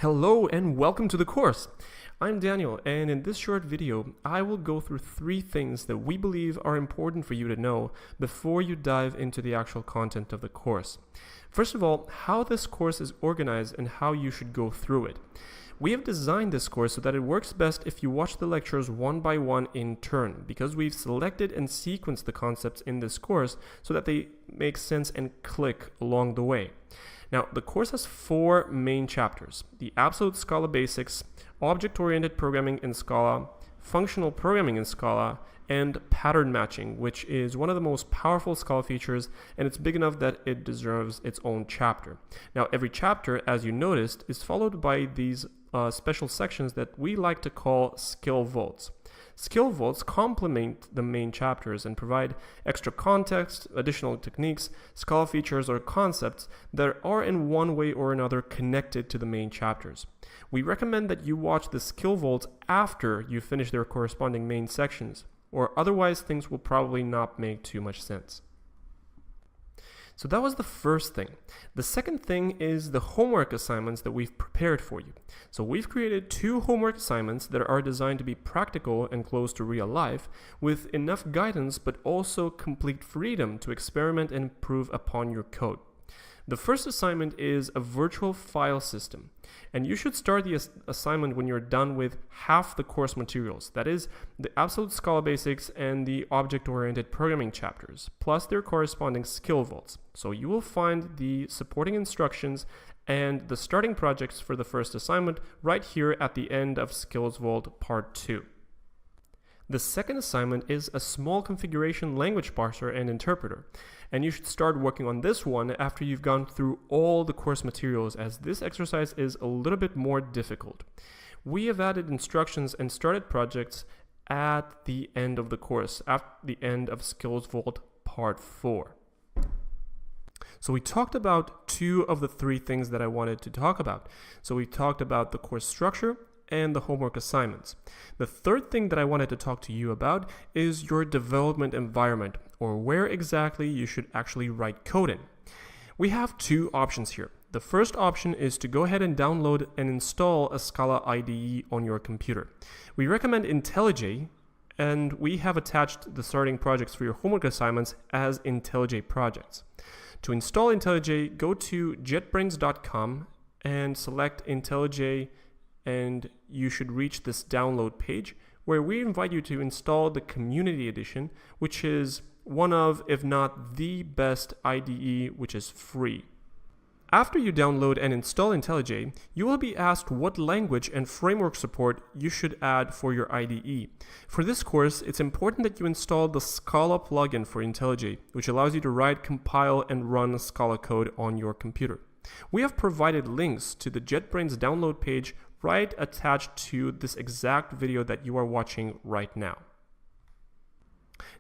Hello and welcome to the course. I'm Daniel, and in this short video, I will go through 3 things that we believe are important for you to know before you dive into the actual content of the course. First of all, how this course is organized and how you should go through it. We have designed this course so that it works best if you watch the lectures one by one in turn, because we've selected and sequenced the concepts in this course so that they make sense and click along the way. Now, the course has 4 main chapters: the absolute Scala basics, object-oriented programming in Scala, functional programming in Scala, and pattern matching, which is one of the most powerful Scala features, and it's big enough that it deserves its own chapter. Now, every chapter, as you noticed, is followed by these special sections that we like to call skill vaults. Skill vaults complement the main chapters and provide extra context, additional techniques, Scala features, or concepts that are in one way or another connected to the main chapters. We recommend that you watch the skill vaults after you finish their corresponding main sections, or otherwise things will probably not make too much sense. So that was the first thing. The second thing is the homework assignments that we've prepared for you. So we've created 2 homework assignments that are designed to be practical and close to real life, with enough guidance but also complete freedom to experiment and improve upon your code. The first assignment is a virtual file system, and you should start the assignment when you're done with half the course materials, that is, the absolute Scala basics and the object-oriented programming chapters, plus their corresponding skill vaults. So you will find the supporting instructions and the starting projects for the first assignment right here at the end of Skills Vault Part 2. The second assignment is a small configuration language parser and interpreter, and you should start working on this one after you've gone through all the course materials, as this exercise is a little bit more difficult. We have added instructions and started projects at the end of the course, at the end of Skills Vault Part 4. So we talked about 2 of the 3 things that I wanted to talk about. So we talked about the course structure and the homework assignments. The third thing that I wanted to talk to you about is your development environment, or where exactly you should actually write code in. We have 2 options here. The first option is to go ahead and download and install a Scala IDE on your computer. We recommend IntelliJ, and we have attached the starting projects for your homework assignments as IntelliJ projects. To install IntelliJ, go to jetbrains.com and select IntelliJ, and you should reach this download page where we invite you to install the Community Edition, which is one of, if not the best IDE, which is free. After you download and install IntelliJ, you will be asked what language and framework support you should add for your IDE. For this course, it's important that you install the Scala plugin for IntelliJ, which allows you to write, compile, and run Scala code on your computer. We have provided links to the JetBrains download page right attached to this exact video that you are watching right now.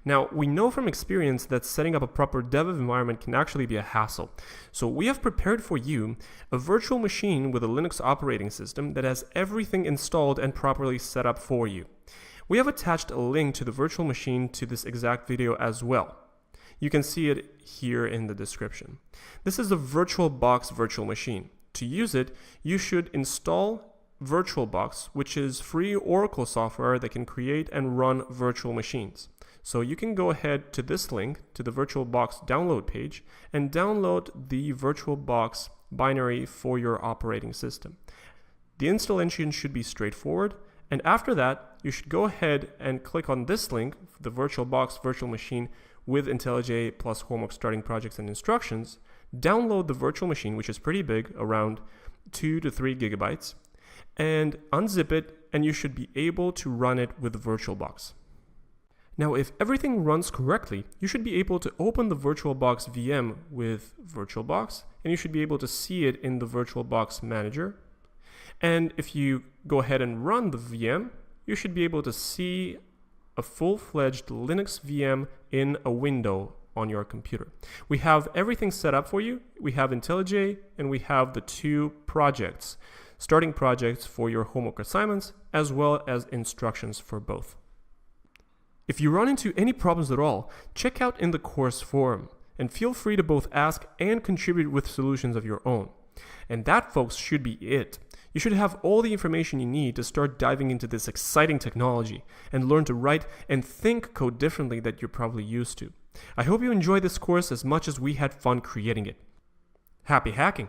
Now, we know from experience that setting up a proper dev environment can actually be a hassle. So we have prepared for you a virtual machine with a Linux operating system that has everything installed and properly set up for you. We have attached a link to the virtual machine to this exact video as well. You can see it here in the description. This is a Virtualbox virtual machine. To use it, you should install Virtualbox, which is free Oracle software that can create and run virtual machines. So you can go ahead to this link to the Virtualbox download page and download the Virtualbox binary for your operating system. The installation should be straightforward, and after that, you should go ahead and click on this link, the Virtualbox virtual machine with IntelliJ plus homework starting projects and instructions, download the virtual machine, which is pretty big, around 2 to 3 gigabytes, and unzip it, and you should be able to run it with Virtualbox. Now, if everything runs correctly, you should be able to open the Virtualbox VM with Virtualbox, and you should be able to see it in the Virtualbox Manager. And if you go ahead and run the VM, you should be able to see a full-fledged Linux VM in a window on your computer. We have everything set up for you. We have IntelliJ, and we have the 2 projects, starting projects for your homework assignments, as well as instructions for both. If you run into any problems at all, check out in the course forum, and feel free to both ask and contribute with solutions of your own. And that, folks, should be it. You should have all the information you need to start diving into this exciting technology and learn to write and think code differently that you're probably used to. I hope you enjoyed this course as much as we had fun creating it. Happy hacking!